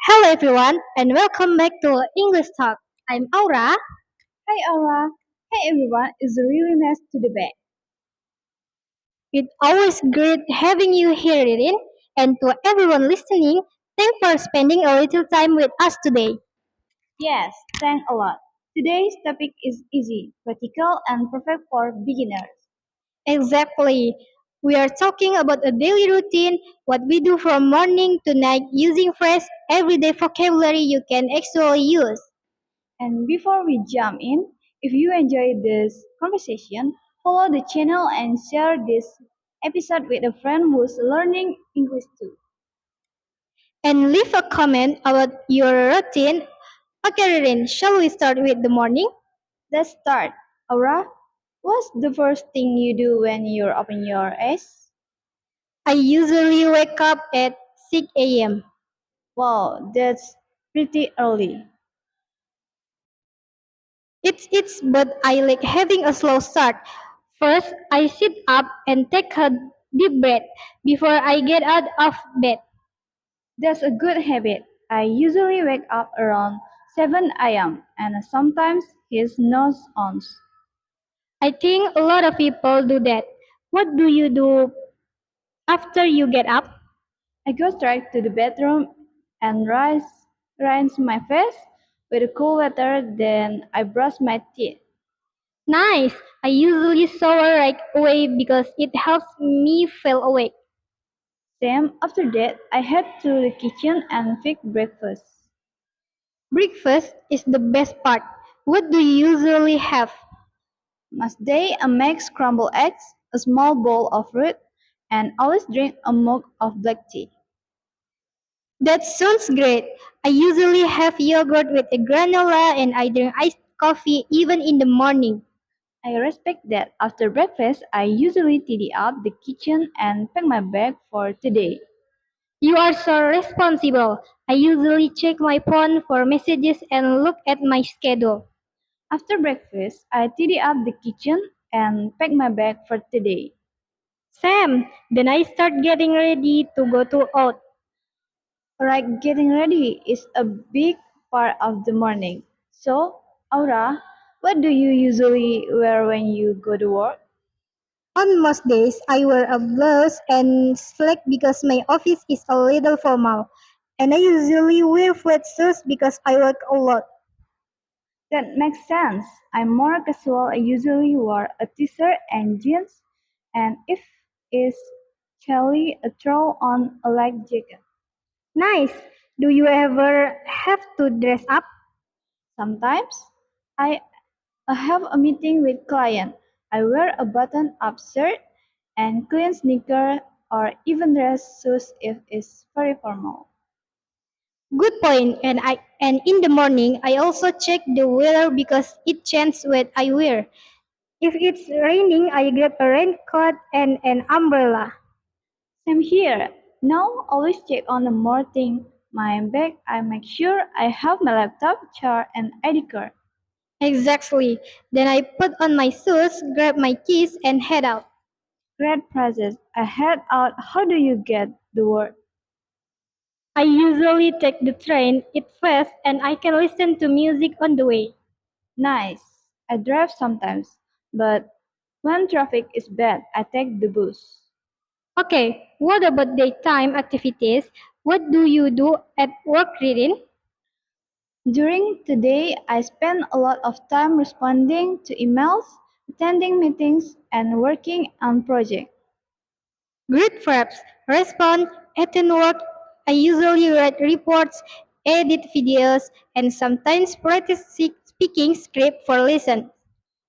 Hello everyone and welcome back to English Talk. I'm Aura. Hi Aura. Hey everyone, it's really nice to be back. It's always great having you here, Ririn. And to everyone listening, thanks for spending a little time with us today. Yes, thanks a lot. Today's topic is easy, practical, and perfect for beginners. Exactly. We are talking about a daily routine, what we do from morning to night using fresh, everyday vocabulary you can actually use. And before we jump in, if you enjoyed this conversation, follow the channel and share this episode with a friend who's learning English too. And leave a comment about your routine. Okay, Ririn, shall we start with the morning? Let's start. Aura, what's the first thing you do when you open your eyes? I usually wake up at 6 a.m. Wow, that's pretty early. It's but I like having a slow start. First, I sit up and take a deep breath before I get out of bed. That's a good habit. I usually wake up around 7 a.m. and sometimes his nose on. I think a lot of people do that. What do you do after you get up? I go straight to the bathroom and rinse my face with cool water, then I brush my teeth. Nice. I usually shower right away because it helps me feel awake. Same after that, I head to the kitchen and fix breakfast. Breakfast is the best part. What do you usually have? Must day I make scrambled eggs, a small bowl of fruit, and always drink a mug of black tea. That sounds great. I usually have yogurt with a granola and I drink iced coffee even in the morning. I respect that. After breakfast, I usually tidy up the kitchen and pack my bag for today. You are so responsible. I usually check my phone for messages and look at my schedule. After breakfast, I tidy up the kitchen and pack my bag for today. Sam, then I start getting ready to go to out. Right, getting ready is a big part of the morning. So, Aura, what do you usually wear when you go to work? On most days, I wear a blouse and slack because my office is a little formal. And I usually wear flat shoes because I work a lot. That makes sense. I'm more casual. I usually wear a t-shirt and jeans, and if it's chilly, I throw on a light jacket. Nice. Do you ever have to dress up? Sometimes I have a meeting with client. I wear a button-up shirt and clean sneaker or even dress shoes if it's very formal. Good point. And in the morning, I also check the weather because it changes what I wear. If it's raining, I grab a raincoat and an umbrella. Same here. Now always check on the morning my bag. I make sure I have my laptop, charger, and ID card. Exactly. Then I put on my shoes, grab my keys, and head out. Great process. I head out. How do you get the word? I usually take the train, it's fast, and I can listen to music on the way. Nice. I drive sometimes, but when traffic is bad, I take the bus. Okay, what about daytime activities? What do you do at work, reading? During the day, I spend a lot of time responding to emails, attending meetings, and working on projects. Great verbs. Respond, attend work. I usually write reports, edit videos, and sometimes practice speaking script for listen.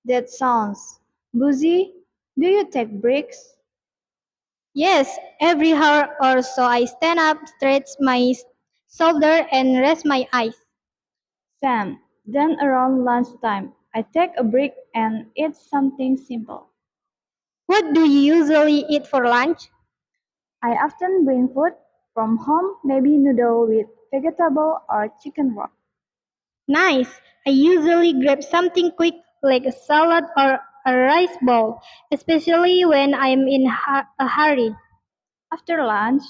That sounds busy. Do you take breaks? Yes, every hour or so I stand up, stretch my shoulder, and rest my eyes. Sam, then around lunchtime, I take a break and eat something simple. What do you usually eat for lunch? I often bring food from home, maybe noodle with vegetable or chicken broth. Nice. I usually grab something quick like a salad or a rice bowl, especially when I'm in a hurry. After lunch,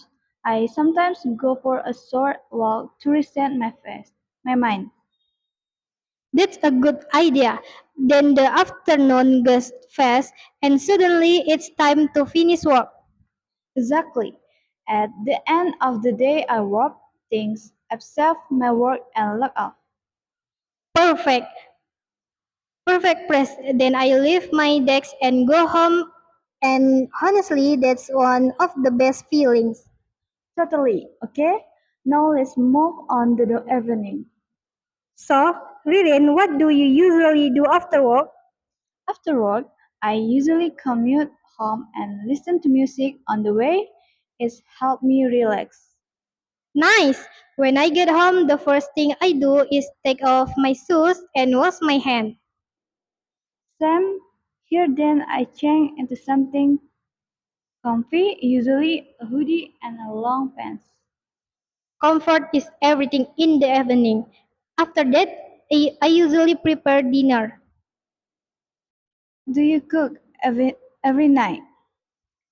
I sometimes go for a short walk to reset my mind. That's a good idea. Then the afternoon goes fast and suddenly it's time to finish work. Exactly. At the end of the day, I wrap things, observe my work, and log off. Perfect. Perfect press. Then I leave my desk and go home. And honestly, that's one of the best feelings. Totally. Okay? Now let's move on to the evening. So, Ririn, what do you usually do after work? After work, I usually commute home and listen to music on the way. It's helped me relax. Nice! When I get home, the first thing I do is take off my shoes and wash my hands. Same here then I change into something comfy, usually a hoodie and a long pants. Comfort is everything in the evening. After that, I usually prepare dinner. Do you cook every night?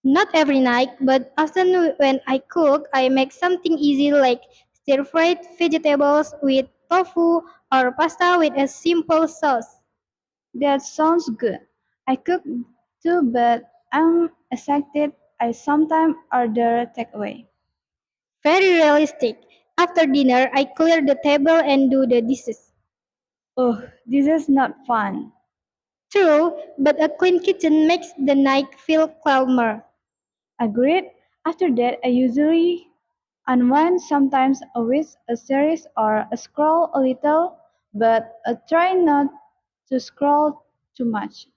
Not every night, but often when I cook, I make something easy like stir-fried vegetables with tofu or pasta with a simple sauce. That sounds good. I cook too, but I'm excited. I sometimes order takeaway. Very realistic. After dinner, I clear the table and do the dishes. Oh, this is not fun. True, but a clean kitchen makes the night feel calmer. Agreed. After that, I usually unwind sometimes with a series or a scroll a little, but I try not to scroll too much.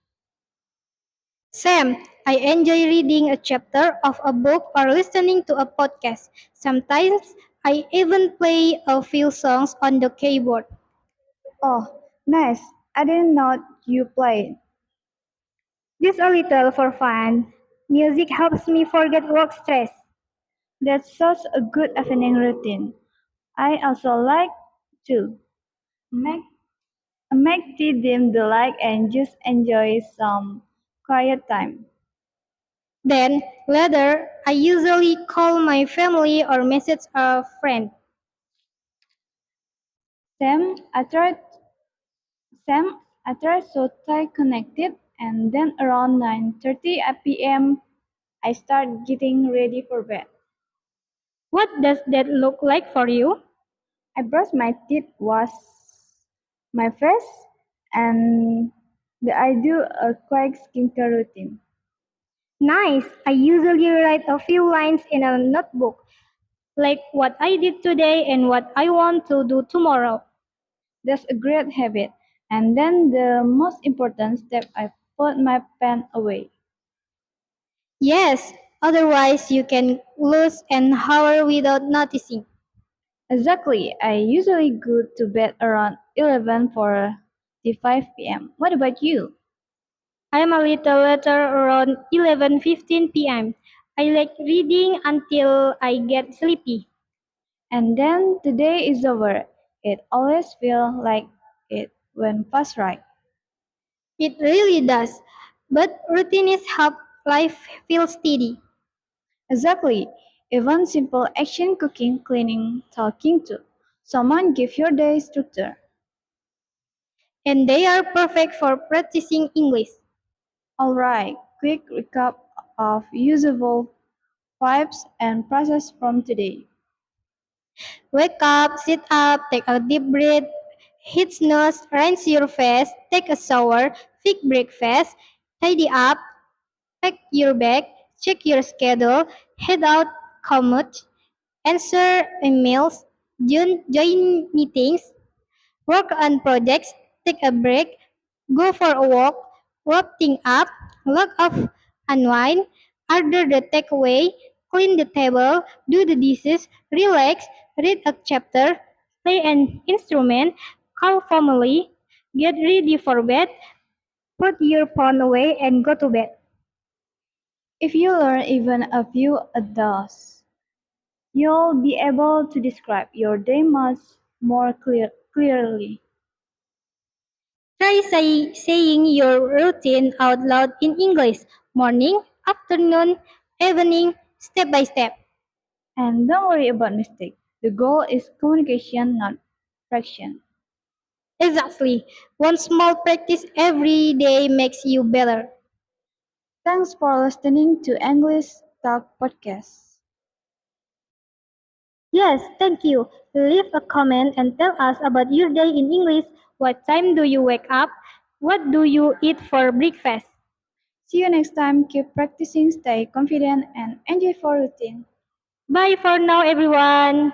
Sam, I enjoy reading a chapter of a book or listening to a podcast. Sometimes I even play a few songs on the keyboard. Oh, nice. I didn't know you played. Just a little for fun. Music helps me forget work stress. That's such a good evening routine. I also like to make make tea, dim the light, and just enjoy some quiet time. Then, later, I usually call my family or message a friend. Sam, I tried Sam, I try to stay connected, and then around 9:30 p.m. I start getting ready for bed. What does that look like for you? I brush my teeth, wash my face, and I do a quick skincare routine. Nice. I usually write a few lines in a notebook, like what I did today and what I want to do tomorrow. That's a great habit. And then the most important step, I put my pen away. Yes, otherwise you can lose an hour without noticing. Exactly. I usually go to bed around 11:45 p.m. What about you? I am a little later around 11:15 p.m. I like reading until I get sleepy. And then the day is over. It always feels like it went past right. It really does. But routines help life feel steady. Exactly. Even simple action cooking, cleaning, talking to someone give your day structure. And they are perfect for practicing English. Alright, quick recap of usable vibes and process from today. Wake up, sit up, take a deep breath, hit snooze, rinse your face, take a shower, fix breakfast, tidy up, pack your bag, check your schedule, head out, commute, answer emails, join meetings, work on projects, take a break, go for a walk, wrap things up, log off, unwind, order the takeaway, clean the table, do the dishes, relax, read a chapter, play an instrument, call family, get ready for bed, put your phone away and go to bed. If you learn even a few of those, you'll be able to describe your day much more clearly. Try saying your routine out loud in English, morning, afternoon, evening, step by step. And don't worry about mistakes. The goal is communication, not perfection. Exactly. One small practice every day makes you better. Thanks for listening to English Talk Podcast. Yes, thank you. Leave a comment and tell us about your day in English. What time do you wake up? What do you eat for breakfast? See you next time. Keep practicing, stay confident, and enjoy for routine. Bye for now, everyone.